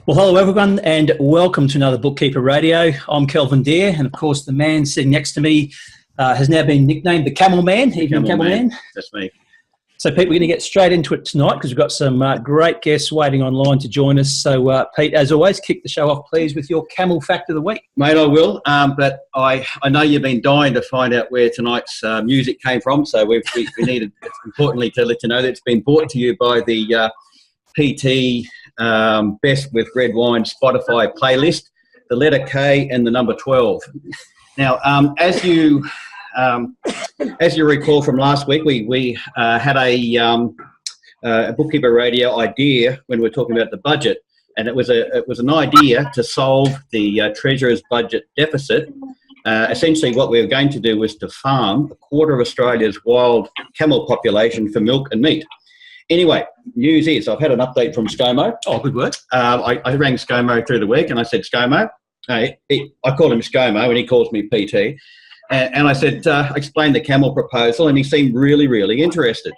Well, hello everyone and welcome to another Bookkeeper Radio. I'm Kelvin and of course the man sitting next to me has now been nicknamed the Camel Man. Evening, Camel Man. That's me. So Pete, we're going to get straight into it tonight because we've got some great guests waiting online to join us. So Pete, as always, kick the show off please with your Camel Fact of the Week. Mate, I will, but I know you've been dying to find out where tonight's music came from, so we needed, importantly, to let you know that it's been brought to you by the PT Best with Red Wine Spotify playlist, the letter K and the number 12. Now, as you recall from last week, we had a Bookkeeper Radio idea when we were talking about the budget, and it was an idea to solve the Treasurer's budget deficit. Essentially, what we were going to do was to farm a quarter of Australia's wild camel population for milk and meat. Anyway, news is I've had an update from ScoMo. Oh, good work. I rang ScoMo through the week and I said, ScoMo, I call him ScoMo and he calls me PT. And I said, explain the camel proposal, and he seemed really, really interested.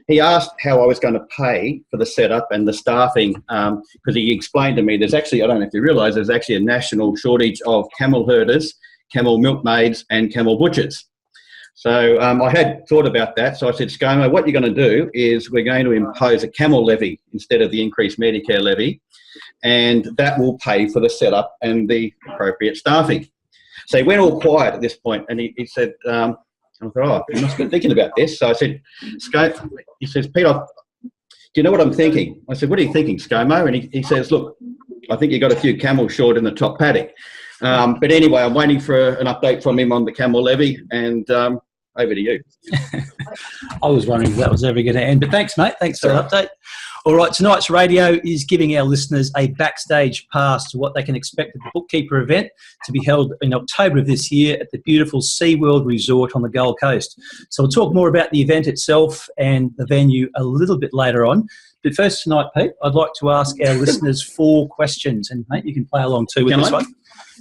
He asked how I was going to pay for the setup and the staffing, because he explained to me there's actually, I don't know if you realise, there's actually a national shortage of camel herders, camel milkmaids and camel butchers. So I had thought about that. So I said, ScoMo, what you're going to do is we're going to impose a camel levy instead of the increased Medicare levy, and that will pay for the setup and the appropriate staffing. So he went all quiet at this point, and he said, I thought, oh, you must be thinking about this. So I said, he says, Peter, do you know what I'm thinking? I said, what are you thinking, ScoMo? And he says, look, I think you got a few camels short in the top paddock. But anyway, I'm waiting for an update from him on the camel levy, and over to you. I was wondering if that was ever going to end, but thanks, mate. Thanks for the update. All right, tonight's radio is giving our listeners a backstage pass to what they can expect at the Bookkeeper event to be held in October of this year at the beautiful SeaWorld Resort on the Gold Coast. So we'll talk more about the event itself and the venue a little bit later on. But first tonight, Pete, I'd like to ask our listeners 4 questions, and mate, you can play along too with this one.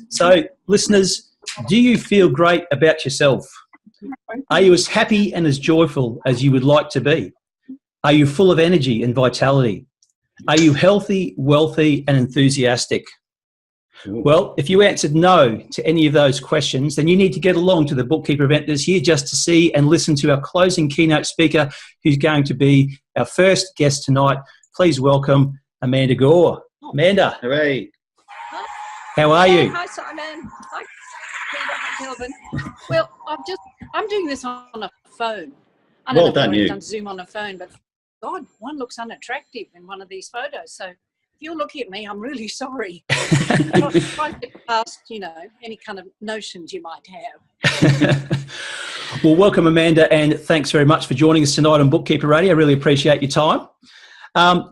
So, listeners, do you feel great about yourself? Are you as happy and as joyful as you would like to be? Are you full of energy and vitality? Are you healthy, wealthy and enthusiastic? Well, if you answered no to any of those questions, then you need to get along to the Bookkeeper event this year just to see and listen to our closing keynote speaker, who's going to be our first guest tonight. Please welcome Amanda Gore. Amanda. Hooray. How are you? Hi, Simon. Hi, Peter. Hi, Kelvin. Well, I'm doing this on a phone. I don't know if I've done Zoom on a phone, but God, one looks unattractive in one of these photos. So if you're looking at me, I'm really sorry. Try to get past, any kind of notions you might have. Well, welcome, Amanda, and thanks very much for joining us tonight on Bookkeeper Radio. I really appreciate your time.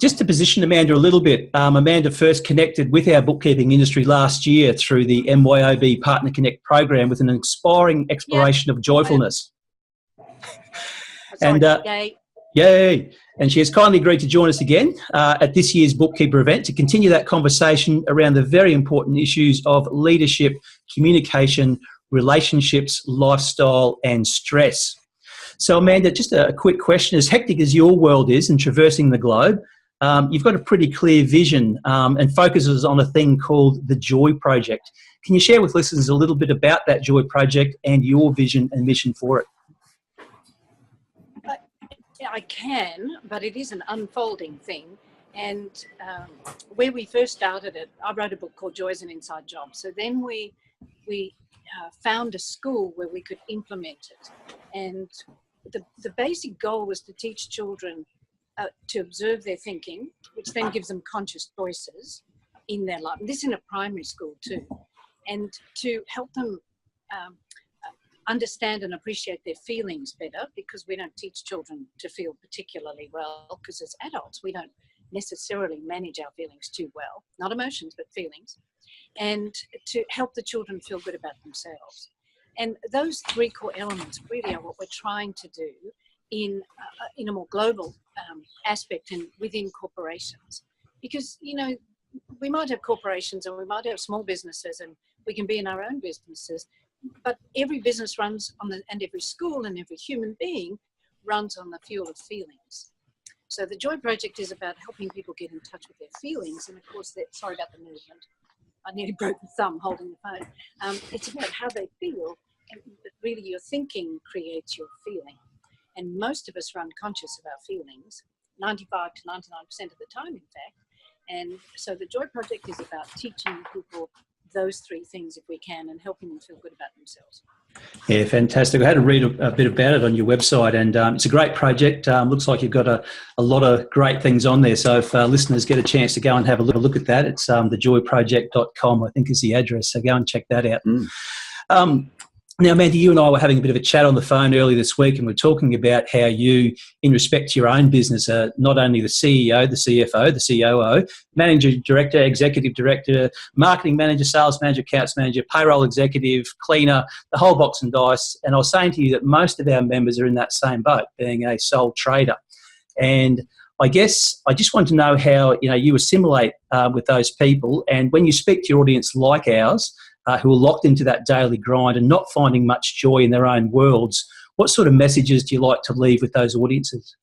Just to position Amanda a little bit, Amanda first connected with our bookkeeping industry last year through the MYOB Partner Connect program with an inspiring exploration of joyfulness. And yay! And she has kindly agreed to join us again at this year's Bookkeeper event to continue that conversation around the very important issues of leadership, communication, relationships, lifestyle, and stress. So, Amanda, just a quick question. As hectic as your world is in traversing the globe, you've got a pretty clear vision and focuses on a thing called the Joy Project. Can you share with listeners a little bit about that Joy Project and your vision and mission for it? I can, but it is an unfolding thing. And where we first started it, I wrote a book called Joy is an Inside Job. So then we found a school where we could implement it. And the basic goal was to teach children to observe their thinking, which then gives them conscious choices in their life. And this in a primary school too. And to help them understand and appreciate their feelings better, because we don't teach children to feel particularly well, because as adults we don't necessarily manage our feelings too well, not emotions but feelings, and to help the children feel good about themselves. And those 3 core elements really are what we're trying to do in a more global aspect and within corporations, because we might have corporations and we might have small businesses and we can be in our own businesses, but every business runs on and every school and every human being runs on the fuel of feelings. So the Joy Project is about helping people get in touch with their feelings. And of course, sorry about the movement. I nearly broke the thumb holding the phone. It's about how they feel. And really, your thinking creates your feeling. And most of us are unconscious of our feelings, 95 to 99% of the time, in fact. And so the Joy Project is about teaching people those three things if we can, and helping them feel good about themselves. Yeah, fantastic. I had to read a bit about it on your website, and it's a great project. Looks like you've got a lot of great things on there. So if listeners get a chance to go and have a look at that, it's thejoyproject.com, I think is the address. So go and check that out. Now, Mandy, you and I were having a bit of a chat on the phone earlier this week, and we're talking about how you, in respect to your own business, are not only the CEO, the CFO, the COO, managing director, executive director, marketing manager, sales manager, accounts manager, payroll executive, cleaner, the whole box and dice. And I was saying to you that most of our members are in that same boat, being a sole trader. And I guess I just want to know how you assimilate with those people, and when you speak to your audience like ours, who are locked into that daily grind and not finding much joy in their own worlds, what sort of messages do you like to leave with those audiences?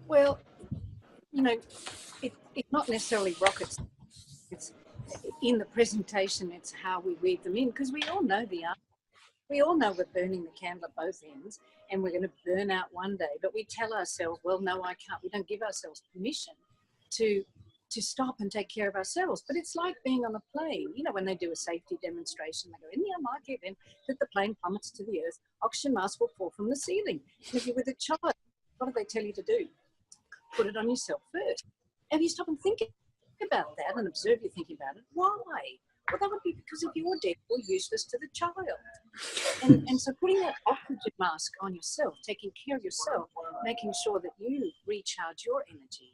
Well, it's not necessarily rockets. It's in the presentation, it's how we weave them in, because we all know the answer. We all know we're burning the candle at both ends and we're going to burn out one day, but we tell ourselves, well, no, I can't. We don't give ourselves permission to stop and take care of ourselves. But it's like being on a plane. When they do a safety demonstration, they go, in the unlikely event that the plane plummets to the earth, oxygen mask will fall from the ceiling. And if you're with a child, what do they tell you to do? Put it on yourself first. And you stop and think about that and observe you thinking about it. Why? Well, that would be because if you're dead or useless to the child. And so putting that oxygen mask on yourself, taking care of yourself, making sure that you recharge your energy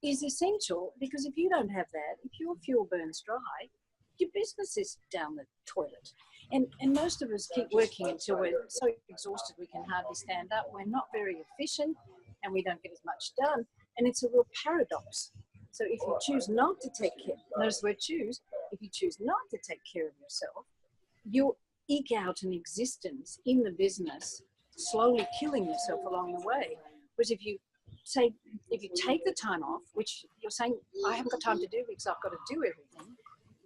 is essential, because if you don't have that, if your fuel burns dry, your business is down the toilet. And most of us keep working until we're so exhausted we can hardly stand up. We're not very efficient and we don't get as much done. And it's a real paradox. So if you choose not to take care, notice the word choose, if you choose not to take care of yourself, you'll eke out an existence in the business, slowly killing yourself along the way. Whereas if you take the time off, which you're saying, I haven't got time to do because I've got to do everything,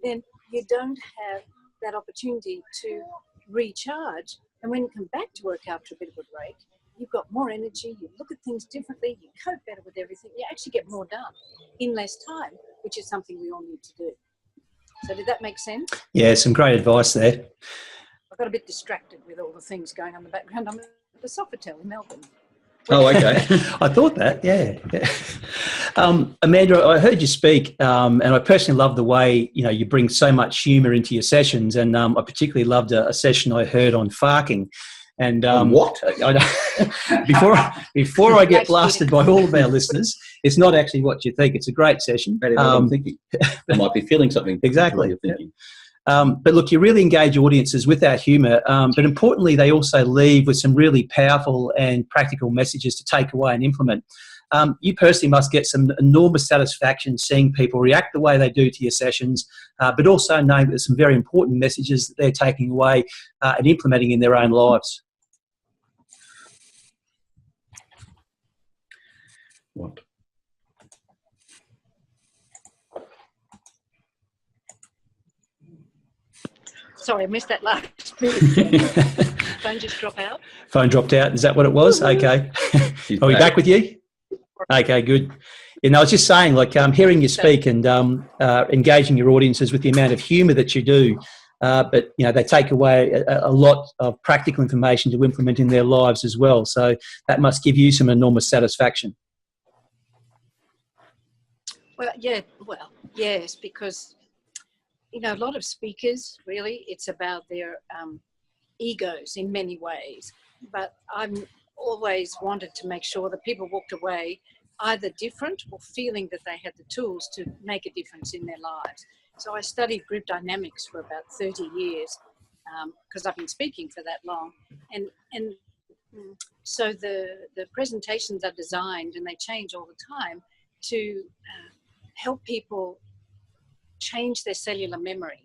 then you don't have that opportunity to recharge. And when you come back to work after a bit of a break, you've got more energy, you look at things differently, you cope better with everything, you actually get more done in less time, which is something we all need to do. So did that make sense? Yeah, some great advice there. I got a bit distracted with all the things going on in the background. I'm at the Sofitel in Melbourne. Oh, okay. I thought that, yeah. Amanda, I heard you speak, and I personally love the way you bring so much humour into your sessions, and I particularly loved a session I heard on farking. And what? Before I get blasted by all of our listeners, it's not actually what you think. It's a great session. I'm thinking. I might be feeling something. Exactly. You're thinking. But look, you really engage audiences with our humour, but importantly, they also leave with some really powerful and practical messages to take away and implement. You personally must get some enormous satisfaction seeing people react the way they do to your sessions, but also know that there's some very important messages that they're taking away and implementing in their own lives. What? Sorry, I missed that last bit. Phone just dropped out? Phone dropped out. Is that what it was? Okay. Are we back with you? Okay, good. I was just saying, hearing you speak and engaging your audiences with the amount of humour that you do, but they take away a lot of practical information to implement in their lives as well. So that must give you some enormous satisfaction. Well, yes, because a lot of speakers, really, it's about their egos in many ways. But I'm always wanted to make sure that people walked away either different or feeling that they had the tools to make a difference in their lives. So I studied group dynamics for about 30 years because I've been speaking for that long. And so the presentations are designed, and they change all the time, to help people change their cellular memory.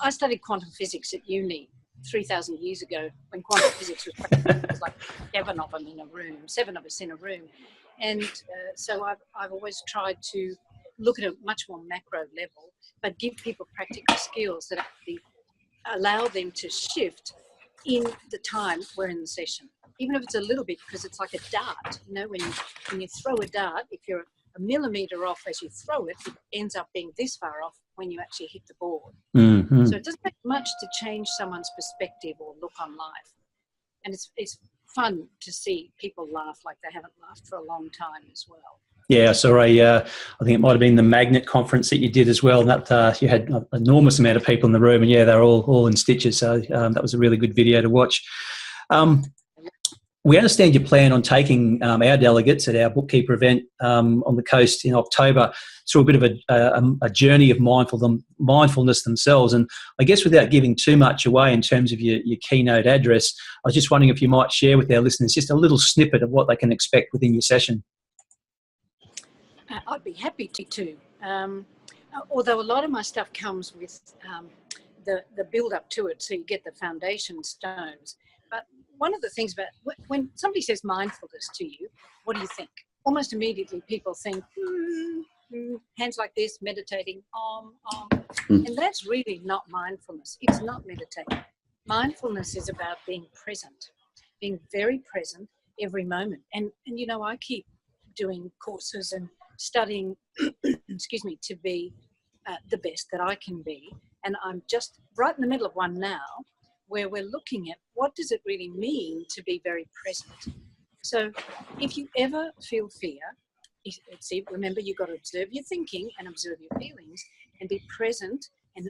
I studied quantum physics at uni, 3,000 years ago when quantum physics was practiced. It was like 7 of them in a room, 7 of us in a room. And so I've always tried to look at a much more macro level, but give people practical skills that actually allow them to shift in the time we're in the session, even if it's a little bit, because it's like a dart. You know, when you throw a dart, if you're a millimetre off as you throw it, it ends up being this far off when you actually hit the board. Mm-hmm. So it doesn't take much to change someone's perspective or look on life. And it's fun to see people laugh like they haven't laughed for a long time as well. Yeah, I saw I think it might have been the Magnet conference that you did as well, and that you had an enormous amount of people in the room, and yeah, they're all in stitches. So that was a really good video to watch. We understand you plan on taking our delegates at our Bookkeeper event on the coast in October through a bit of a journey of mindfulness themselves. And I guess without giving too much away in terms of your keynote address, I was just wondering if you might share with our listeners just a little snippet of what they can expect within your session. I'd be happy to. Although a lot of my stuff comes with the build up to it, so you get the foundation stones. But one of the things about when somebody says mindfulness to you, what do you think? Almost immediately people think, hands like this, meditating, and that's really not mindfulness. It's not meditating. Mindfulness is about being present, being very present every moment. And you know, I keep doing courses and studying, excuse me, to be the best that I can be. And I'm just right in the middle of one now where we're looking at what does it really mean to be very present. So if you ever feel fear, remember you've got to observe your thinking and observe your feelings and be present and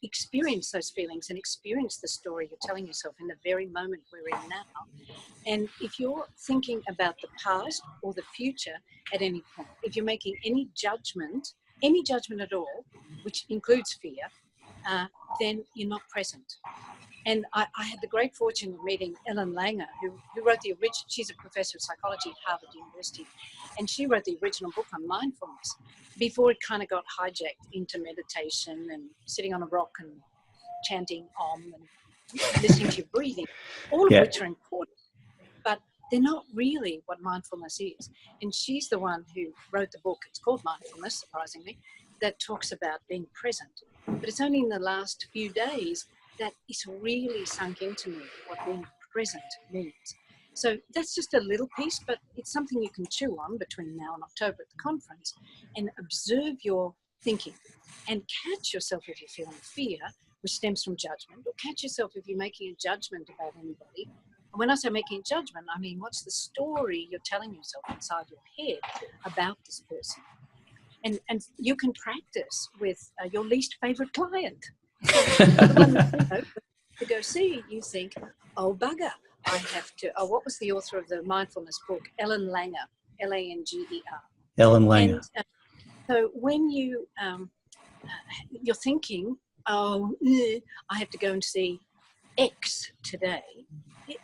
experience those feelings and experience the story you're telling yourself in the very moment we're in now. And if you're thinking about the past or the future at any point, if you're making any judgment at all, which includes fear, then you're not present. And I had the great fortune of meeting Ellen Langer, who wrote the original, she's a professor of psychology at Harvard University, and she wrote the original book on mindfulness before it kind of got hijacked into meditation and sitting on a rock and chanting Om and listening to your breathing, all of which are important, but they're not really what mindfulness is. And she's the one who wrote the book, it's called Mindfulness, surprisingly, that talks about being present. But it's only in the last few days that it's really sunk into me what being present means. So that's just a little piece, but it's something you can chew on between now and October at the conference and observe your thinking and catch yourself if you're feeling fear, which stems from judgment, or catch yourself if you're making a judgment about anybody. And when I say making a judgment, I mean, what's the story you're telling yourself inside your head about this person? And you can practice with your least favorite client. To go see, you think, oh bugger, I have to. Oh, what was the author of the mindfulness book? Ellen Langer, Langer. Ellen Langer. And, so when you're thinking, oh, I have to go and see X today,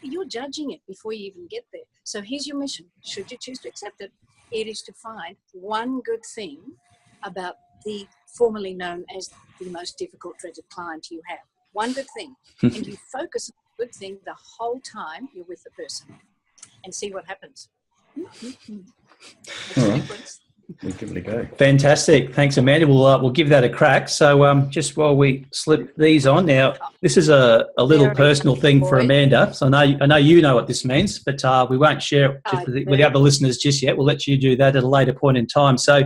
you're judging it before you even get there. So here's your mission. Should you choose to accept it, it is to find one good thing about the formerly known as the most difficult dreaded client you have. One good thing. And you focus on the good thing the whole time you're with the person and see what happens. Makes a difference. We'll give it a go. Fantastic. Thanks, Amanda. We'll give that a crack. So just while we slip these on now, this is a little personal thing for Amanda. So I know you know what this means, but we won't share it with the other listeners just yet. We'll let you do that at a later point in time. So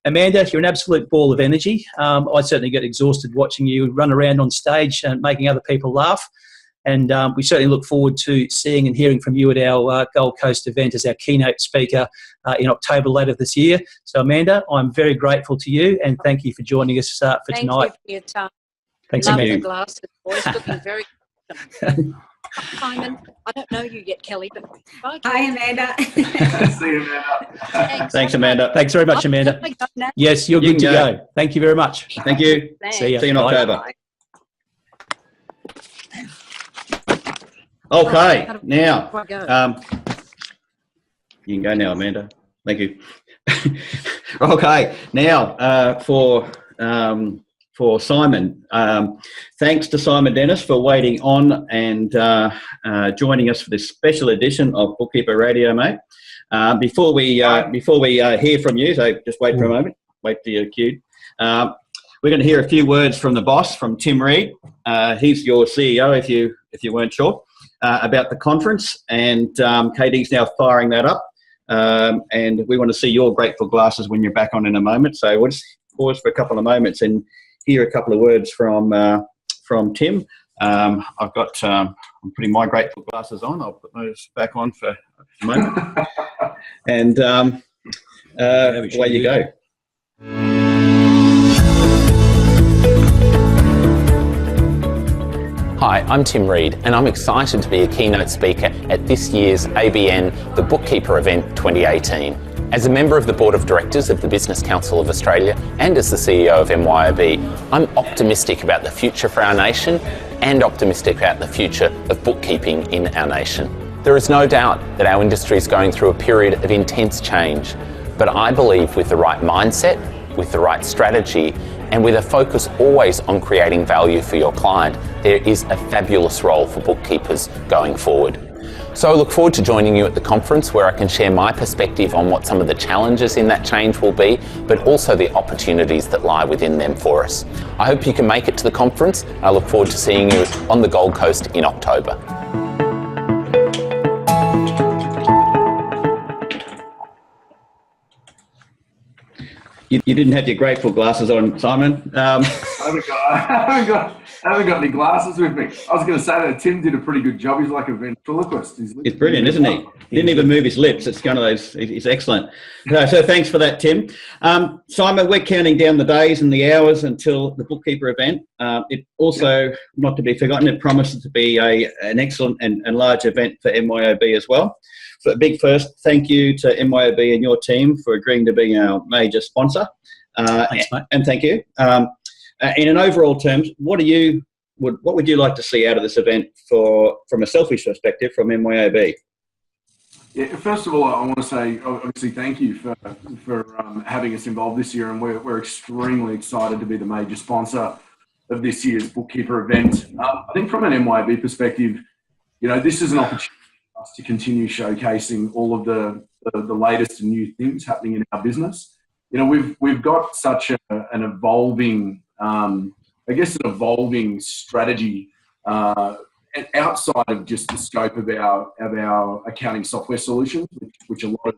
Amanda, you're an absolute ball of energy. I certainly get exhausted watching you run around on stage and making other people laugh. And we certainly look forward to seeing and hearing from you at our Gold Coast event as our keynote speaker in October later this year. So, Amanda, I'm very grateful to you and thank you for joining us for tonight. Thank you for your time. Thanks, Love Amanda. the glasses, boys. Looking very good. Simon, I don't know you yet, Kelly, but bye. Hi, Amanda. See you, Amanda. Thanks, Amanda. Thanks very much, Amanda. Yes, you're good to go. Thank you very much. Thank you. Thanks. See you. See you in Bye. October. Okay, now, you can go now, Amanda. Thank you. Okay, now for for Simon. Thanks to Simon Dennis for waiting on and joining us for this special edition of Bookkeeper Radio, mate. Before we hear from you, so just wait for a moment. Wait till you're queued. We're going to hear a few words from the boss, from Tim Reed. He's your CEO, if you weren't sure, about the conference. And Katie's now firing that up. And we want to see your grateful glasses when you're back on in a moment. So we'll just pause for a couple of moments and hear a couple of words from Tim. I'm putting my grateful glasses on. I'll put those back on for a moment. And away you go. Hi, I'm Tim Reed, and I'm excited to be a keynote speaker at this year's ABN The Bookkeeper Event 2018. As a member of the Board of Directors of the Business Council of Australia and as the CEO of MYOB, I'm optimistic about the future for our nation and optimistic about the future of bookkeeping in our nation. There is no doubt that our industry is going through a period of intense change, but I believe with the right mindset, with the right strategy, and with a focus always on creating value for your client, there is a fabulous role for bookkeepers going forward. So I look forward to joining you at the conference where I can share my perspective on what some of the challenges in that change will be, but also the opportunities that lie within them for us. I hope you can make it to the conference. I look forward to seeing you on the Gold Coast in October. You didn't have your grateful glasses on, Simon. I haven't got any glasses with me. I was going to say that Tim did a pretty good job. He's like a ventriloquist. He's brilliant, isn't he? He didn't even move his lips. It's one of those. He's excellent. So thanks for that, Tim. Simon, we're counting down the days and the hours until the Bookkeeper event. It also, not to be forgotten, it promises to be an excellent and large event for MYOB as well. So a big first thank you to MYOB and your team for agreeing to be our major sponsor. Thanks, mate. And thank you. In an overall terms, what would you like to see out of this event from a selfish perspective from MYOB? Yeah, first of all, I want to say obviously thank you for having us involved this year, and we're extremely excited to be the major sponsor of this year's Bookkeeper event. I think from an MYOB perspective, this is an opportunity for us to continue showcasing all of the latest and new things happening in our business. We've got such an evolving, an evolving strategy outside of just the scope of our accounting software solutions, which a lot of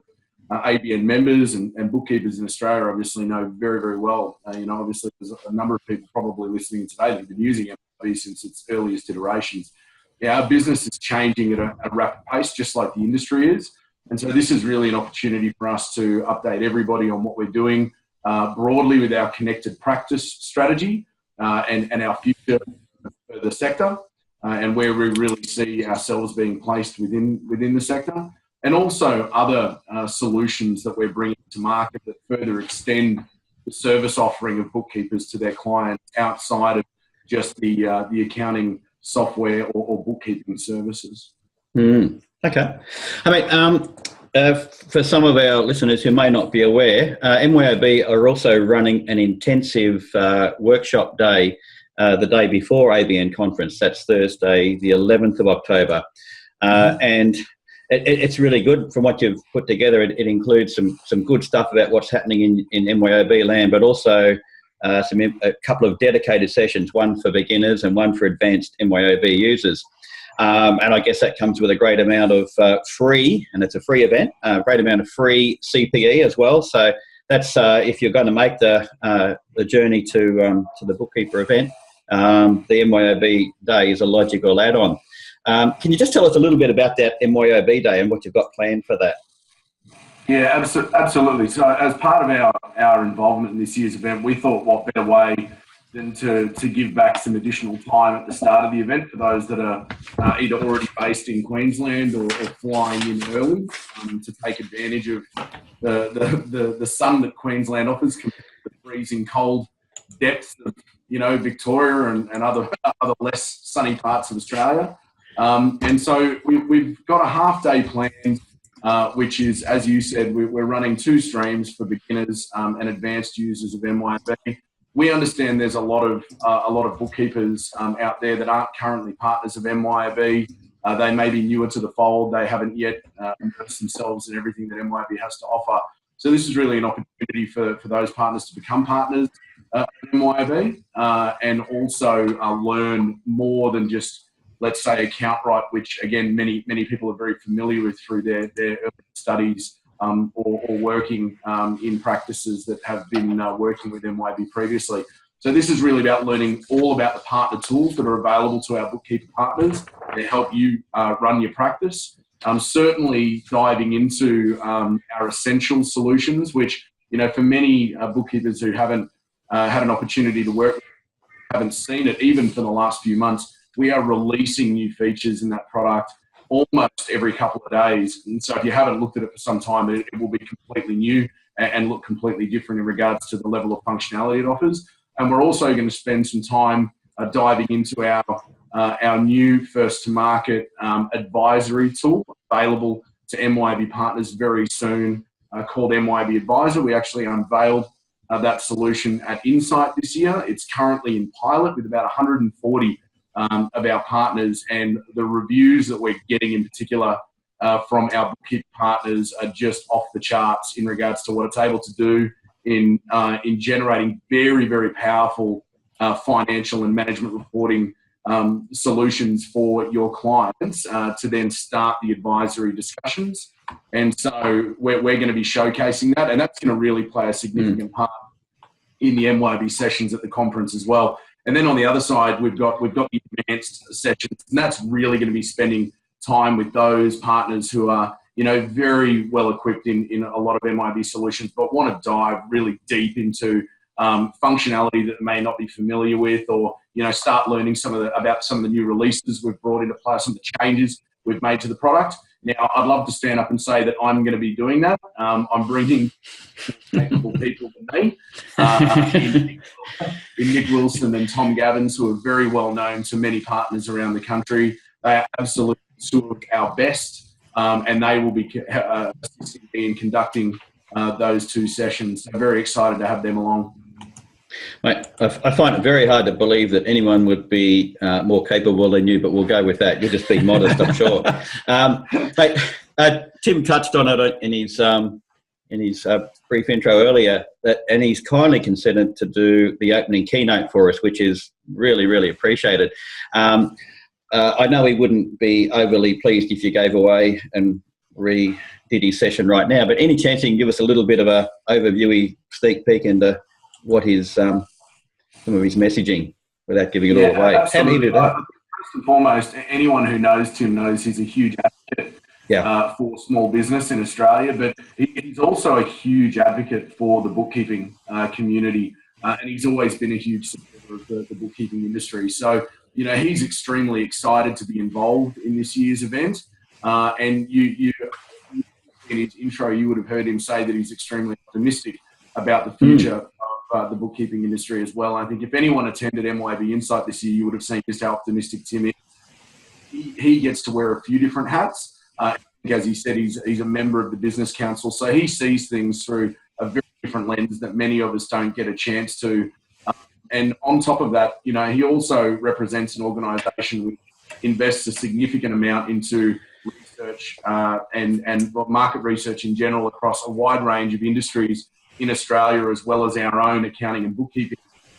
ABN members and bookkeepers in Australia obviously know very, very well. Obviously there's a number of people probably listening today that have been using MYOB since its earliest iterations. Our business is changing at a rapid pace, just like the industry is. And so this is really an opportunity for us to update everybody on what we're doing broadly with our connected practice strategy and our future for the sector and where we really see ourselves being placed within the sector, and also other solutions that we're bringing to market that further extend the service offering of bookkeepers to their clients outside of just the accounting software or bookkeeping services. Okay. For some of our listeners who may not be aware, MYOB are also running an intensive workshop day the day before ABN conference. That's Thursday, the 11th of October. And it's really good from what you've put together. It includes some good stuff about what's happening in MYOB land, but also a couple of dedicated sessions, one for beginners and one for advanced MYOB users. And I guess that comes with a great amount of free, and it's a free event, a great amount of free CPE as well. So that's if you're going to make the journey to the Bookkeeper event, the MYOB day is a logical add-on. Can you just tell us a little bit about that MYOB day and what you've got planned for that? Yeah, absolutely. So as part of our involvement in this year's event, we thought what better way than to give back some additional time at the start of the event for those that are either already based in Queensland or flying in early to take advantage of the sun that Queensland offers compared to the freezing cold depths of Victoria and other less sunny parts of Australia. And so we've got a half day planned, which is, as you said, we're running 2 streams for beginners and advanced users of MYOB. we understand there's a lot of bookkeepers out there that aren't currently partners of MYOB. They may be newer to the fold. They haven't yet immersed themselves in everything that MYOB has to offer. So this is really an opportunity for those partners to become partners of MYOB and also learn more than just, let's say, account right, which again many people are very familiar with through their early studies or working in practices that have been working with MYOB previously. So this is really about learning all about the partner tools that are available to our bookkeeper partners to help you run your practice. Certainly diving into our essential solutions, which, you know, for many bookkeepers who haven't had an opportunity to work, haven't seen it even for the last few months, we are releasing new features in that product almost every couple of days. And so if you haven't looked at it for some time, it will be completely new and look completely different in regards to the level of functionality it offers. And we're also going to spend some time diving into our new first-to-market advisory tool available to MYOB partners very soon called MYOB Advisor. We actually unveiled that solution at Insight this year. It's currently in pilot with about 140 of our partners, and the reviews that we're getting in particular from our bookkeeper partners are just off the charts in regards to what it's able to do in generating very, very powerful financial and management reporting solutions for your clients to then start the advisory discussions. And so we're going to be showcasing that, and that's going to really play a significant part in the MYOB sessions at the conference as well. And then on the other side, we've got the advanced sessions, and that's really going to be spending time with those partners who are, you know, very well equipped in a lot of MYOB solutions, but want to dive really deep into functionality that they may not be familiar with, or, you know, start learning about some of the new releases we've brought into play, some of the changes we've made to the product. Now, I'd love to stand up and say that I'm going to be doing that. I'm bringing capable people to me in Nick Wilson and Tom Gavins, who are very well known to many partners around the country. They are absolutely two of our best, and they will be assisting me in conducting those two sessions. I'm very excited to have them along. Mate, I find it very hard to believe that anyone would be more capable than you, but we'll go with that. You're just being modest, I'm sure. Tim touched on it in his brief intro earlier, and he's kindly consented to do the opening keynote for us, which is really, really appreciated. I know he wouldn't be overly pleased if you gave away and redid his session right now, but any chance you can give us a little bit of a overviewy sneak peek into what his some of his messaging without giving it all away? How do you do that? First and foremost, anyone who knows Tim knows he's a huge advocate for small business in Australia, but he's also a huge advocate for the bookkeeping community, and he's always been a huge supporter of the bookkeeping industry. So, you know, he's extremely excited to be involved in this year's event, and you in his intro, you would have heard him say that he's extremely optimistic about the future of the bookkeeping industry as well. I think if anyone attended MYOB Insight this year, you would have seen just how optimistic Tim is. He gets to wear a few different hats. As he said, he's a member of the Business Council, so he sees things through a very different lens that many of us don't get a chance to. And on top of that, you know, he also represents an organisation which invests a significant amount into research and market research in general across a wide range of industries in Australia, as well as our own accounting and bookkeeping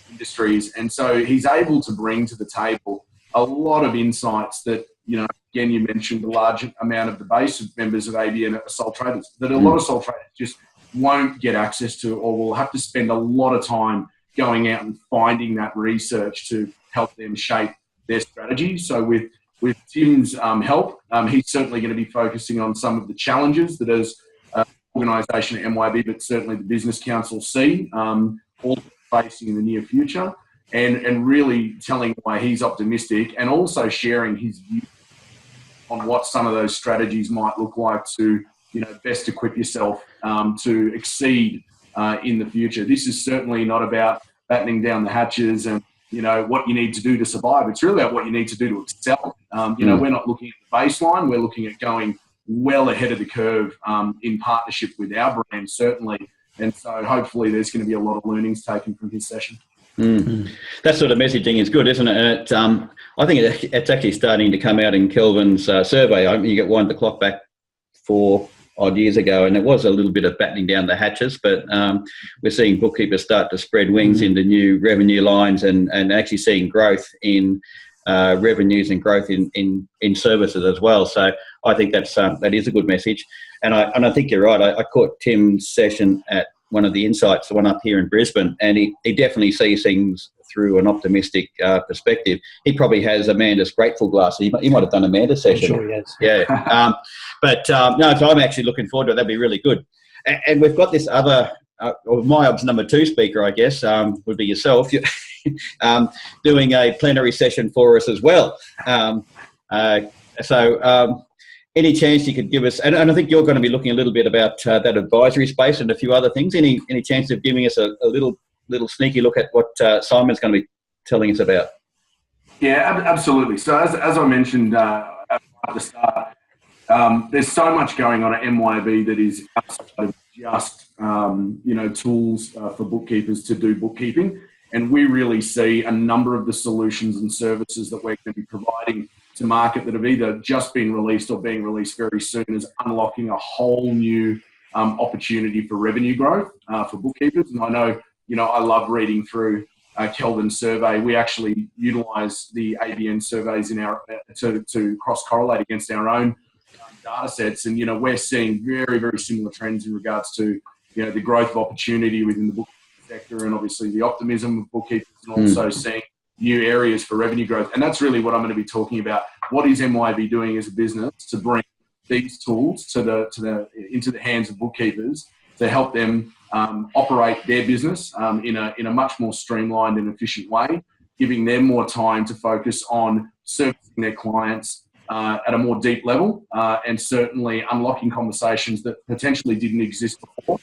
industries. And so he's able to bring to the table a lot of insights that, you know, again, you mentioned the large amount of the base of members of ABN are sole traders, that a lot of sole traders just won't get access to, or will have to spend a lot of time going out and finding that research to help them shape their strategy. So with Tim's help, he's certainly going to be focusing on some of the challenges that as organisation at MYOB, but certainly the Business Council see all facing in the near future, and really telling why he's optimistic, and also sharing his view on what some of those strategies might look like to, you know, best equip yourself to exceed in the future. This is certainly not about battening down the hatches and, you know, what you need to do to survive. It's really about what you need to do to excel. You know, we're not looking at the baseline. We're looking at going well ahead of the curve in partnership with our brand, certainly. And so hopefully there's going to be a lot of learnings taken from his session. That sort of messaging is good, isn't it? And I think it's actually starting to come out in Kelvin's survey. I mean, you get wind the clock back 4 odd years ago, and it was a little bit of battening down the hatches, but we're seeing bookkeepers start to spread wings into new revenue lines and actually seeing growth in revenues and growth in services as well. So I think that is a good message. And I think you're right. I caught Tim's session at one of the Insights, the one up here in Brisbane, and he definitely sees things through an optimistic perspective. He probably has Amanda's grateful glass. He might have done Amanda's session. I'm sure he has. Yeah. No, so I'm actually looking forward to it. That'd be really good. And we've got this other, or my ob's number 2 speaker, I guess, would be yourself, doing a plenary session for us as well. Any chance you could give us, and I think you're going to be looking a little bit about that advisory space and a few other things. Any chance of giving us a little sneaky look at what Simon's going to be telling us about? Yeah, absolutely. So as I mentioned at the start, there's so much going on at MYB that is outside of just tools for bookkeepers to do bookkeeping, and we really see a number of the solutions and services that we're going to be providing to market that have either just been released or being released very soon as unlocking a whole new opportunity for revenue growth for bookkeepers. And I know, I love reading through Kelvin's survey. We actually utilise the ABN surveys in our to cross-correlate against our own data sets. And, we're seeing very, very similar trends in regards to, the growth of opportunity within the bookkeeping sector and obviously the optimism of bookkeepers, and also seeing new areas for revenue growth. And that's really what I'm going to be talking about. What is MYB doing as a business to bring these tools into the hands of bookkeepers to help them operate their business in a much more streamlined and efficient way, giving them more time to focus on servicing their clients at a more deep level, and certainly unlocking conversations that potentially didn't exist before,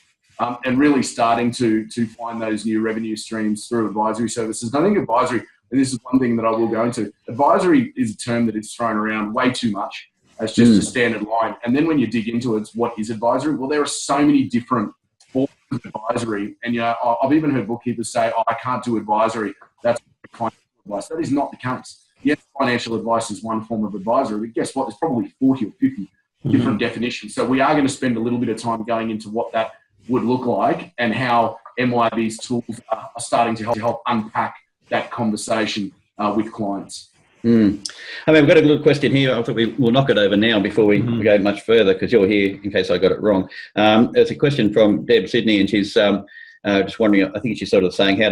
and really starting to find those new revenue streams through advisory services. And I think advisory, and this is one thing that I will go into, advisory is a term that is thrown around way too much as just a standard line. And then when you dig into it, what is advisory? Well, there are so many different forms of advisory. And, I've even heard bookkeepers say, I can't do advisory. That's financial advice. That is not the case. Yes, financial advice is one form of advisory, but guess what? There's probably 40 or 50 different definitions. So we are going to spend a little bit of time going into what that would look like and how MYB's tools are starting to help unpack that conversation with clients. I mean, we've got a little question here. I thought we'll knock it over now before we go much further, because you're here in case I got it wrong. There's a question from Deb Sydney, and she's just wondering, I think she's sort of saying, how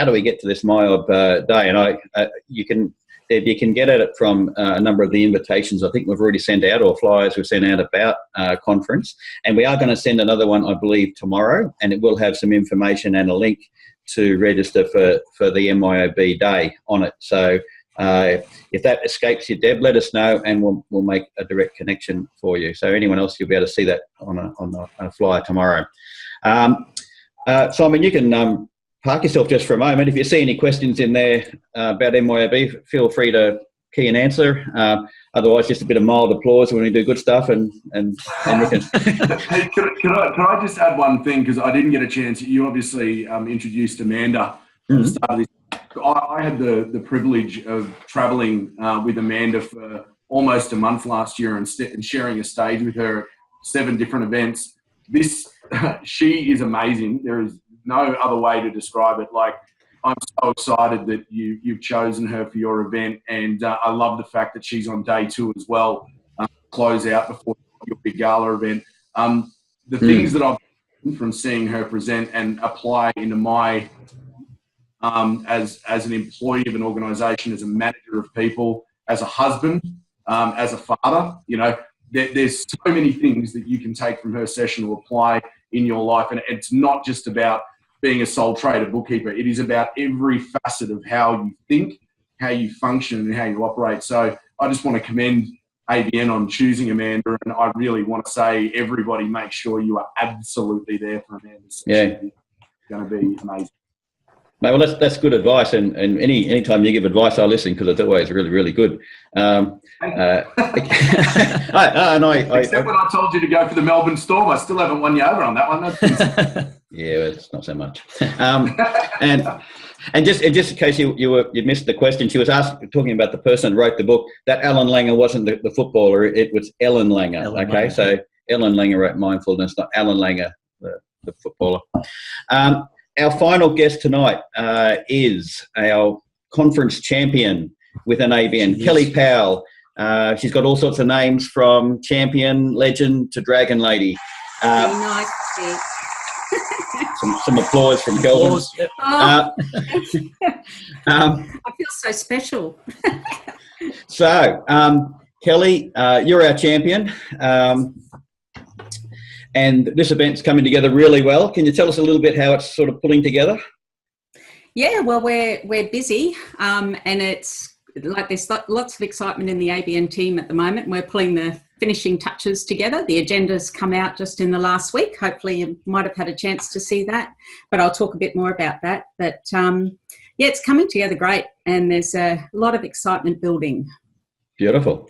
do we get to this MYOB day? And you can get at it from a number of the invitations I think we've already sent out, or flyers we've sent out about conference. And we are going to send another one, I believe, tomorrow, and it will have some information and a link to register for the MYOB day on it. So if that escapes you, Deb, let us know, and we'll make a direct connection for you. So anyone else, you'll be able to see that on a flyer tomorrow. Simon, you can park yourself just for a moment. If you see any questions in there about MYOB, feel free to key and answer. Otherwise, just a bit of mild applause when we do good stuff, and we can. Hey, can I just add one thing, because I didn't get a chance. You obviously introduced Amanda at the start of this. I had the privilege of travelling with Amanda for almost a month last year and sharing a stage with her at 7 different events. She is amazing. There is no other way to describe it. Like, I'm so excited that you've chosen her for your event, and I love the fact that she's on day 2 as well, close out before your big gala event. The things that I've learned from seeing her present and apply into my as an employee of an organisation, as a manager of people, as a husband, as a father, there's so many things that you can take from her session to apply in your life. And it's not just about being a sole trader bookkeeper. It is about every facet of how you think, how you function, and how you operate. So I just want to commend ABN on choosing Amanda, and I really want to say, everybody, make sure you are absolutely there for Amanda's session. Yeah. It's going to be amazing. Mate, well, that's good advice, and any time you give advice, I listen because it's always really, really good. Except when I told you to go for the Melbourne Storm, I still haven't won you over on that one. Yeah, it's not so much. And just in case you missed the question, she was talking about the person who wrote the book. That Alan Langer wasn't the footballer; it was Ellen Langer. Langer. So Ellen Langer wrote Mindfulness, not Alan Langer, the footballer. Our final guest tonight is our conference champion with an ABN, Kelly Powell. She's got all sorts of names from champion, legend to dragon lady. Very nice. Some applause from Kelvin. Yep. I feel so special. So, Kelly, you're our champion. And this event's coming together really well. Can you tell us a little bit how it's sort of pulling together? Yeah, well, we're busy, and it's like there's lots of excitement in the ABN team at the moment. We're pulling the finishing touches together. The agenda's come out just in the last week. Hopefully you might have had a chance to see that, but I'll talk a bit more about that. But yeah, it's coming together great, and there's a lot of excitement building. Beautiful.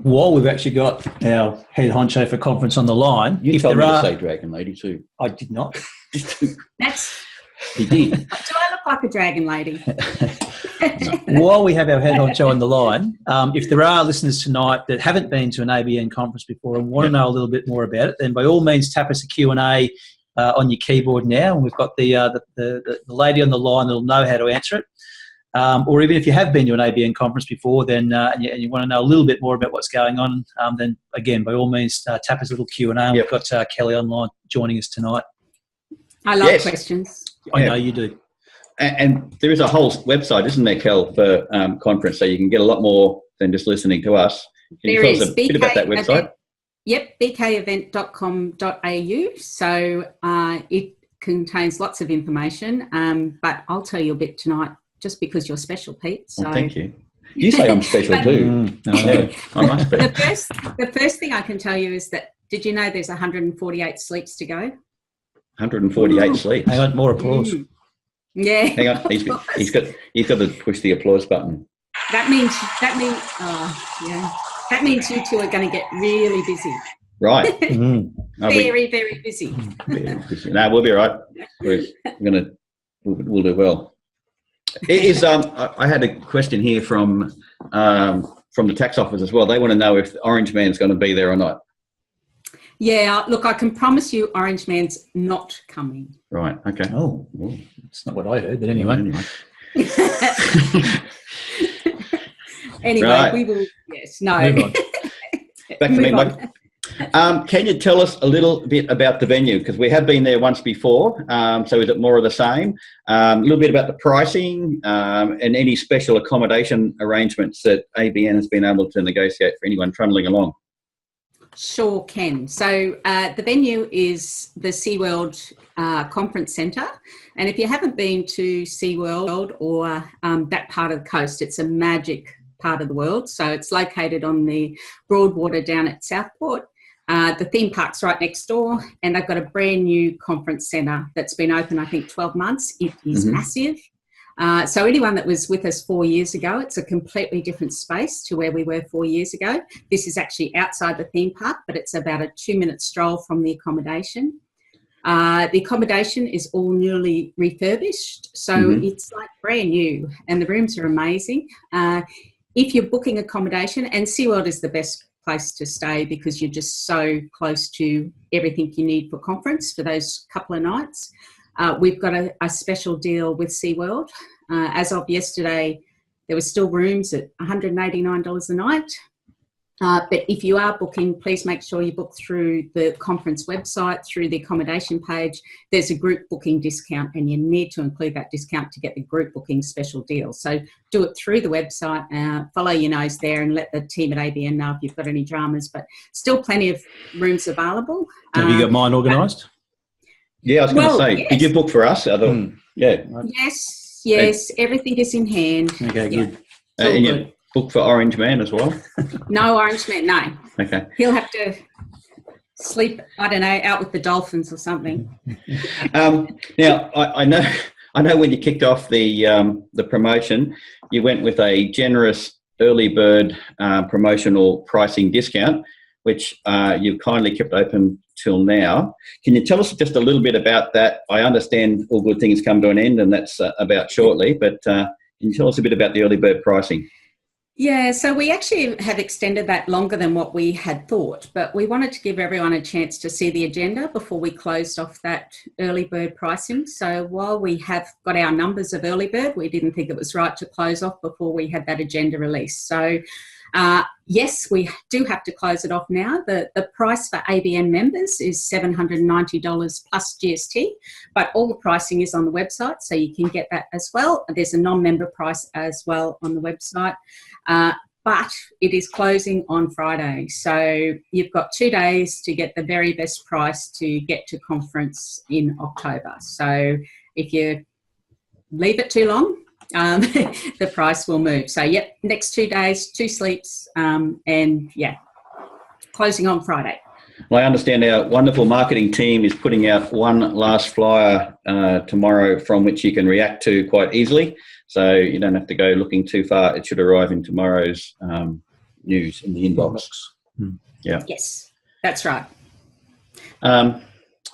While we've actually got our head honcho for conference on the line, you told me to say dragon lady too. I did not. That's. He did. Do I look like a dragon lady? While we have our head honcho on the line, if there are listeners tonight that haven't been to an ABN conference before and want to know a little bit more about it, then by all means tap us a Q&A on your keyboard now, and we've got the lady on the line that'll know how to answer it. Or even if you have been to an ABN conference before, then and you want to know a little bit more about what's going on, then again, by all means, tap us a little Q&A. And Yep. We've got Kelly online joining us tonight. I love questions. I know you do. And there is a whole website, isn't there, Kel, for conference, so you can get a lot more than just listening to us. Can you tell us a bit about that website? Yep, bkevent.com.au. So it contains lots of information, but I'll tell you a bit tonight just because you're special, Pete. So. Well, thank you. You say I'm special too. I must be. The first thing I can tell you is that, did you know there's 148 sleeps to go? 148 sleeps. Hang on, more applause. Yeah. Hang on, he's got to push the applause button. That means you two are going to get really busy. Right. Very, very busy. No, we'll be all right. We'll do well. It is. I had a question here from the tax office as well. They want to know if Orange Man's going to be there or not. Yeah, look, I can promise you Orange Man's not coming. Right, okay. Oh, well, that's not what I heard, but anyway. Anyway, right. We will, yes, no. Move on. Back to me, Mike. Can you tell us a little bit about the venue? Because we have been there once before, so is it more of the same? A little bit about the pricing and any special accommodation arrangements that ABN has been able to negotiate for anyone trundling along. Sure can. So the venue is the SeaWorld Conference Centre. And if you haven't been to SeaWorld or that part of the coast, it's a magic part of the world. So it's located on the Broadwater down at Southport. The theme park's right next door, and they've got a brand new conference centre that's been open, I think, 12 months. It is massive. So anyone that was with us 4 years ago, it's a completely different space to where we were 4 years ago. This is actually outside the theme park, but it's about a 2-minute stroll from the accommodation. The accommodation is all newly refurbished, so it's like brand new, and the rooms are amazing. If you're booking accommodation, and SeaWorld is the best place to stay because you're just so close to everything you need for conference for those couple of nights. We've got a special deal with SeaWorld. As of yesterday, there were still rooms at $189 a night. But if you are booking, please make sure you book through the conference website, through the accommodation page. There's a group booking discount, and you need to include that discount to get the group booking special deal. So do it through the website, follow your nose there, and let the team at ABN know if you've got any dramas. But still plenty of rooms available. Have you got mine organised? Yeah, I was going to say, yes. Did you book for us? Yeah. Yes, everything is in hand. Okay, good. And you book for Orange Man as well? No Orange Man, no. Okay. He'll have to sleep, I don't know, out with the dolphins or something. Now, I know I know when you kicked off the promotion, you went with a generous early bird promotional pricing discount, which you've kindly kept open till now. Can you tell us just a little bit about that? I understand all good things come to an end, and that's about shortly, but can you tell us a bit about the early bird pricing? Yeah, so we actually have extended that longer than what we had thought, but we wanted to give everyone a chance to see the agenda before we closed off that early bird pricing. So while we have got our numbers of early bird, we didn't think it was right to close off before we had that agenda released. So yes, we do have to close it off now. The price for ABN members is $790 plus GST, but all the pricing is on the website, so you can get that as well. There's a non-member price as well on the website. But it is closing on Friday. So you've got 2 days to get the very best price to get to conference in October. So if you leave it too long, the price will move. So yep, next 2 days, 2 sleeps, and yeah, closing on Friday. Well, I understand our wonderful marketing team is putting out one last flyer tomorrow from which you can react to quite easily. So you don't have to go looking too far. It should arrive in tomorrow's news in the inbox. Yeah. Yes, that's right. All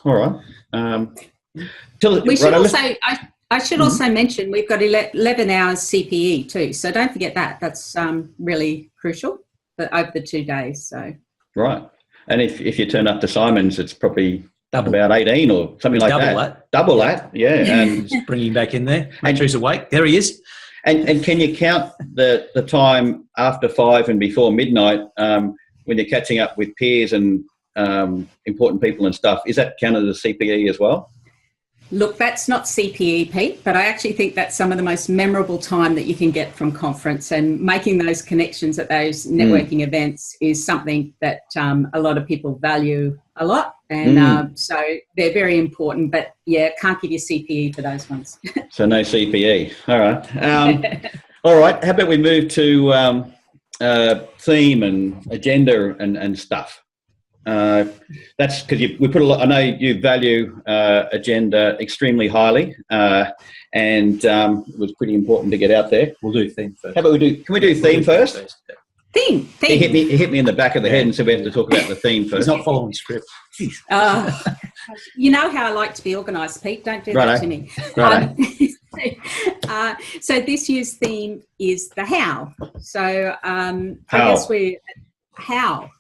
right. We should I should also mention we've got 11 hours CPE too. So don't forget that. That's really crucial over the 2 days. So right. And if you turn up to Simon's, it's probably about 18 or something like that. Double that, yeah. And just bring him back in there. Make sure he's awake. There he is. And can you count the time after 5 and before midnight when you're catching up with peers and important people and stuff? Is that counted as CPE as well? Look, that's not CPE, Pete, but I actually think that's some of the most memorable time that you can get from conference, and making those connections at those networking events is something that a lot of people value a lot. And so they're very important, but yeah, can't give you CPE for those ones. So no CPE. All right. All right. How about we move to theme and agenda and stuff? That's because we put a lot. I know you value agenda extremely highly, and it was pretty important to get out there. We'll do theme first. How about Can we do theme first? Theme. He hit me in the back of the head and said we have to talk about the theme first. He's not following script. You know how I like to be organised, Pete. Don't do that to me. So this year's theme is the how. So I guess we're how.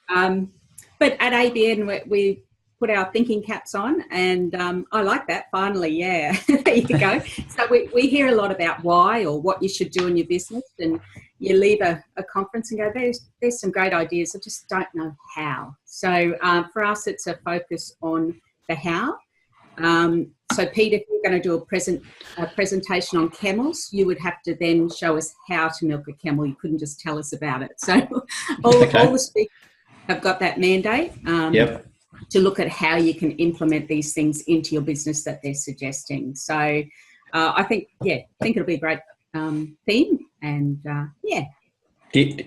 But at ABN, we put our thinking caps on, and I like that. Finally, yeah, there you go. So we hear a lot about why or what you should do in your business, and you leave a conference and go, there's some great ideas. I just don't know how. So for us, it's a focus on the how. So Pete, if you're going to do a presentation on camels, you would have to then show us how to milk a camel. You couldn't just tell us about it. So all the speakers have got that mandate to look at how you can implement these things into your business that they're suggesting. So I think it'll be a great theme, and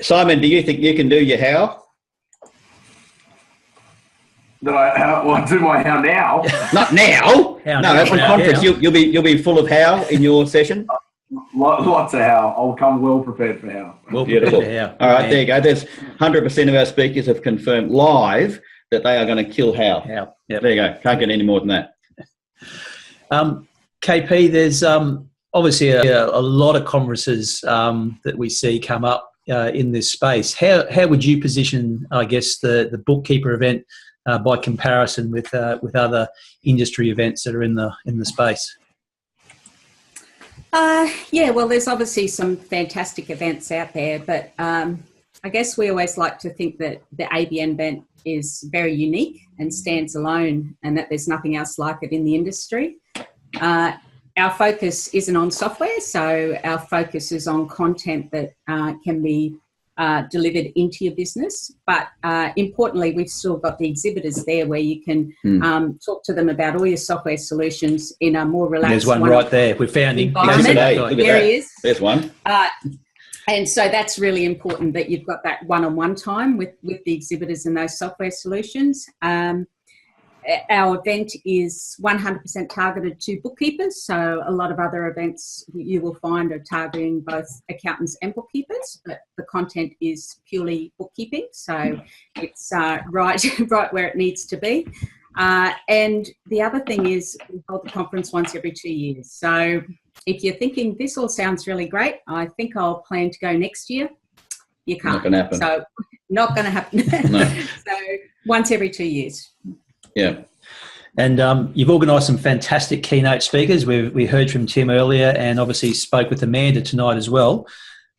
Simon, do you think you can do your how? Do my how now? Not now. At the conference, you'll be full of how in your session. Lots of how. I'll come well prepared for how. Well, beautiful. How. All right, there you go. There's 100% of our speakers have confirmed live that they are going to kill how. Yep. There you go. Can't get any more than that. KP, there's obviously a lot of conferences that we see come up in this space. How would you position, I guess, the Bookkeeper event by comparison with other industry events that are in the space? Well, there's obviously some fantastic events out there, but I guess we always like to think that the ABN event is very unique and stands alone, and that there's nothing else like it in the industry. Our focus isn't on software, so our focus is on content that can be delivered into your business. But importantly, we've still got the exhibitors there where you can talk to them about all your software solutions in a more relaxed. There's one right there. We found him. There he is. There's one. And so that's really important that you've got that one-on-one time with the exhibitors and those software solutions. our event is 100% targeted to bookkeepers. So a lot of other events you will find are targeting both accountants and bookkeepers, but the content is purely bookkeeping. So it's right where it needs to be. And the other thing is we hold the conference once every 2 years. So if you're thinking this all sounds really great, I think I'll plan to go next year. You can't. Not going to happen. So not going to happen. No. So once every 2 years. Yeah. And you've organised some fantastic keynote speakers. We heard from Tim earlier and obviously spoke with Amanda tonight as well.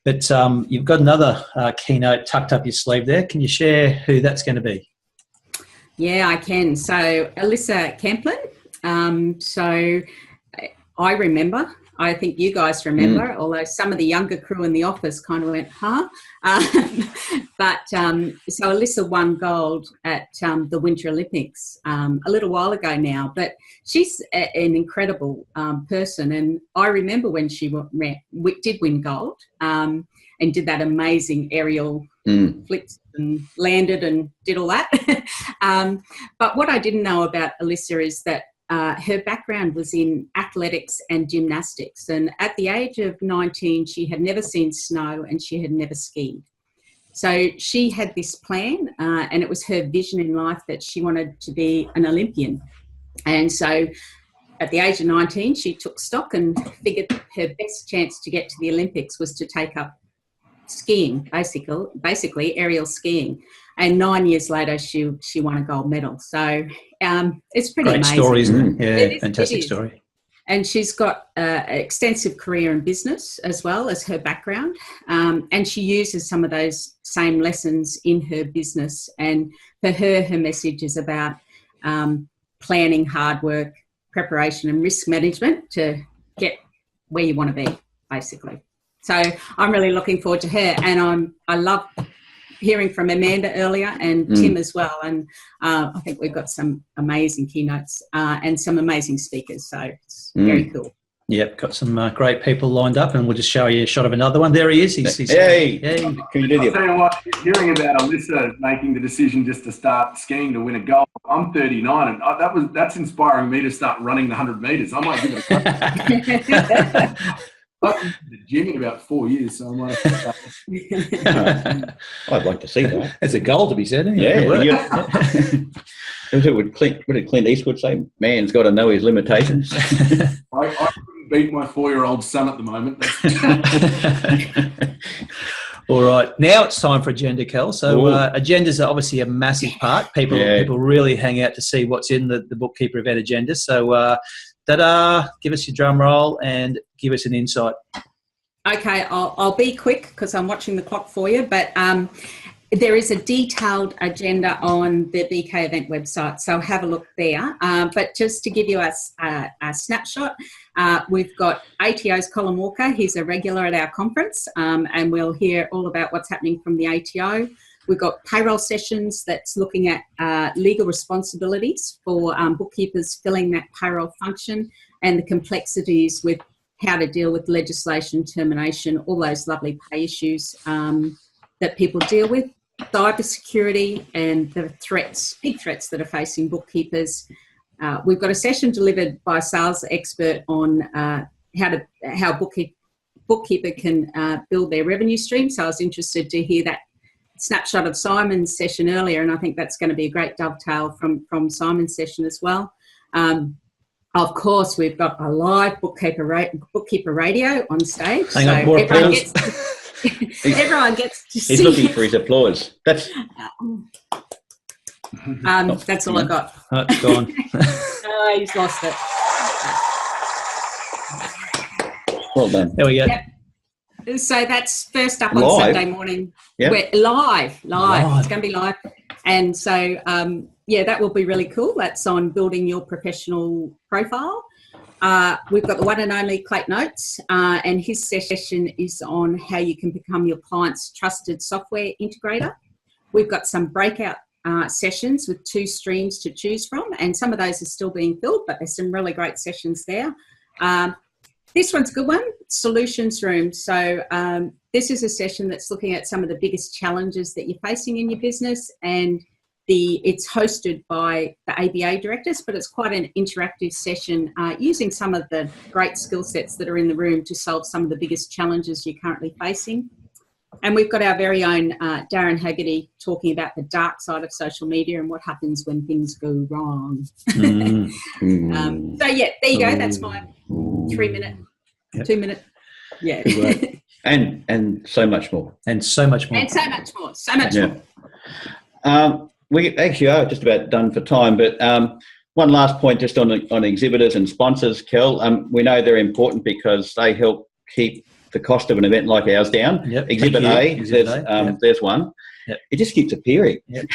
But you've got another keynote tucked up your sleeve there. Can you share who that's going to be? Yeah, I can. So Alyssa Camplin. So I remember. I think you guys remember, although some of the younger crew in the office kind of went, huh? So Alyssa won gold at the Winter Olympics a little while ago now, but she's an incredible person. And I remember when she did win gold and did that amazing aerial flips and landed and did all that. But what I didn't know about Alyssa is that her background was in athletics and gymnastics. And at the age of 19, she had never seen snow and she had never skied. So she had this plan and it was her vision in life that she wanted to be an Olympian. And so at the age of 19, she took stock and figured her best chance to get to the Olympics was to take up skiing, basically aerial skiing. And 9 years later, she won a gold medal. So it's pretty amazing. Great story, isn't it? Yeah, It is, fantastic story. And she's got an extensive career in business as well as her background. And she uses some of those same lessons in her business. And for her message is about planning, hard work, preparation and risk management to get where you want to be, basically. So I'm really looking forward to her. And I love hearing from Amanda earlier and Tim as well. And I think we've got some amazing keynotes and some amazing speakers. So it's very cool. Yep, got some great people lined up, and we'll just show you a shot of another one. There he is. He's Hey! Yay. Can you do I'll tell you what, hearing about Alyssa making the decision just to start skiing to win a gold, I'm 39, and that's inspiring me to start running the 100 metres. I might give it a go. I've been to the gym in about 4 years, so I might have to start. I'd like to see that. It's a goal to be said, isn't it? Yeah. Good work. What did Clint Eastwood say? Man's got to know his limitations. I couldn't beat my 4-year-old son at the moment. All right, now it's time for agenda, Kel. So agendas are obviously a massive part. People really hang out to see what's in the Bookkeeper Event agenda. So give us your drum roll and give us an insight. Okay, I'll be quick because I'm watching the clock for you, but there is a detailed agenda on the BK Event website, so have a look there. But just to give you a snapshot, we've got ATO's Colin Walker. He's a regular at our conference, and we'll hear all about what's happening from the ATO. We've got payroll sessions that's looking at legal responsibilities for bookkeepers filling that payroll function and the complexities with how to deal with legislation, termination, all those lovely pay issues that people deal with. Cybersecurity and the big threats that are facing bookkeepers. We've got a session delivered by a sales expert on how bookkeeper can build their revenue stream. So I was interested to hear that snapshot of Simon's session earlier, and I think that's going to be a great dovetail from Simon's session as well. Of course, we've got a live Bookkeeper radio on stage. Hang on, more applause. Everyone gets to see. He's looking for his applause. That's all I got. Oh, it's gone. He's lost it. well done. There we go. Yep. So that's first up on Live? Sunday morning. Yep. We're live. It's going to be live. And so, that will be really cool. That's on building your professional profile. We've got the one and only Clayton Oates, and his session is on how you can become your client's trusted software integrator. We've got some breakout sessions with 2 streams to choose from, and some of those are still being filled, but there's some really great sessions there. This one's a good one, Solutions Room. So this is a session that's looking at some of the biggest challenges that you're facing in your business and it's hosted by the ABA directors, but it's quite an interactive session using some of the great skill sets that are in the room to solve some of the biggest challenges you're currently facing. And we've got our very own Darren Haggerty talking about the dark side of social media and what happens when things go wrong. So yeah, there you go. That's my 3 minute, 2 minute. Yeah. And so much more. And so much more. And so much more. So much more. We actually are just about done for time, but one last point just on exhibitors and sponsors, Kel. We know they're important because they help keep the cost of an event like ours down. Yep. Exhibit A, there's one. Yep. It just keeps appearing. Yep.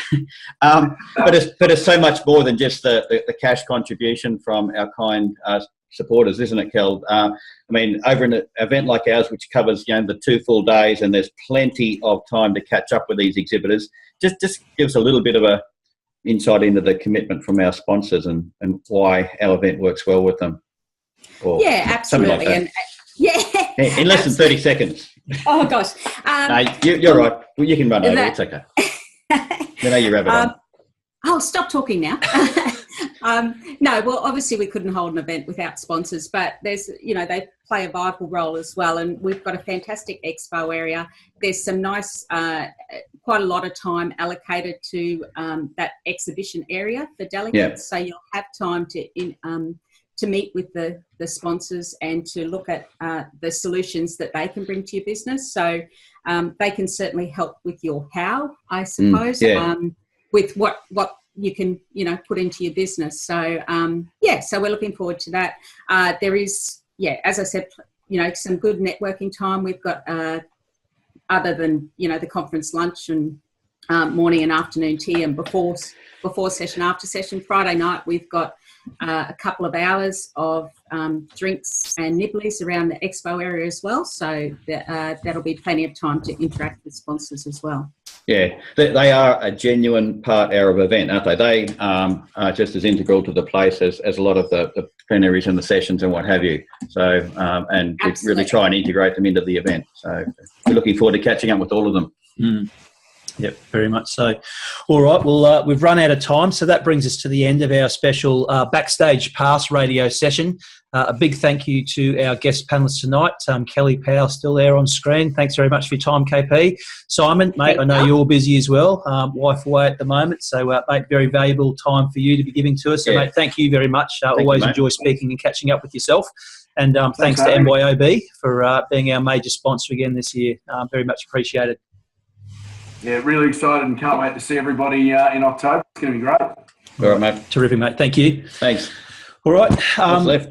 But it's so much more than just the cash contribution from our kind supporters, isn't it, Kel? I mean, over an event like ours, which covers the 2 full days, and there's plenty of time to catch up with these exhibitors, just gives a little bit of a insight into the commitment from our sponsors and why our event works well with them. Or yeah, absolutely. Something like that. Yeah. In less than 30 seconds. Oh gosh. No, you're right. Well, you can run over. It's okay. You know you wrap it on. Oh, stop talking now. No, well, obviously we couldn't hold an event without sponsors, but there's, they play a vital role as well. And we've got a fantastic expo area. There's some nice, quite a lot of time allocated to that exhibition area for delegates. Yeah. So you'll have time to meet with the sponsors and to look at the solutions that they can bring to your business. So they can certainly help with your how, I suppose, with what you can, put into your business. So, so we're looking forward to that. There is, as I said, some good networking time. We've got, other than, the conference lunch and morning and afternoon tea and before session, after session, Friday night, we've got a couple of hours of drinks and nibblies around the expo area as well. So that'll be plenty of time to interact with sponsors as well. Yeah, they are a genuine part of our event, aren't they? They are just as integral to the place as a lot of the plenaries and the sessions and what have you. So, and we really try and integrate them into the event. So we're looking forward to catching up with all of them. Yep, very much so. All right, well, we've run out of time, so that brings us to the end of our special Backstage Pass radio session. A big thank you to our guest panellists tonight. Kelly Powell still there on screen. Thanks very much for your time, KP. Simon, mate, I know you're busy as well, wife away at the moment, so mate, very valuable time for you to be giving to us. So, mate, thank you very much. Always enjoy speaking and catching up with yourself. And thanks to MYOB for being our major sponsor again this year. Very much appreciated. Yeah, really excited and can't wait to see everybody in October. It's going to be great. All right, mate. Terrific, mate. Thank you. Thanks. All right.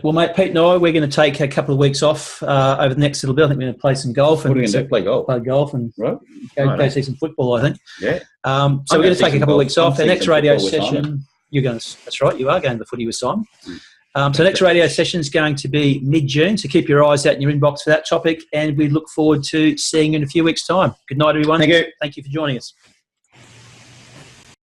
Well, mate, Pete and I, we're going to take a couple of weeks off over the next little bit. I think we're going to play some golf. What are we going to do? Play golf? Play golf and go see some football, I think. Yeah. So we're going to take a couple of weeks off. The next radio session, that's right, you are going to the footy with Simon. So next radio session is going to be mid-June, so keep your eyes out in your inbox for that topic, and we look forward to seeing you in a few weeks' time. Good night, everyone. Thank you. Thank you for joining us.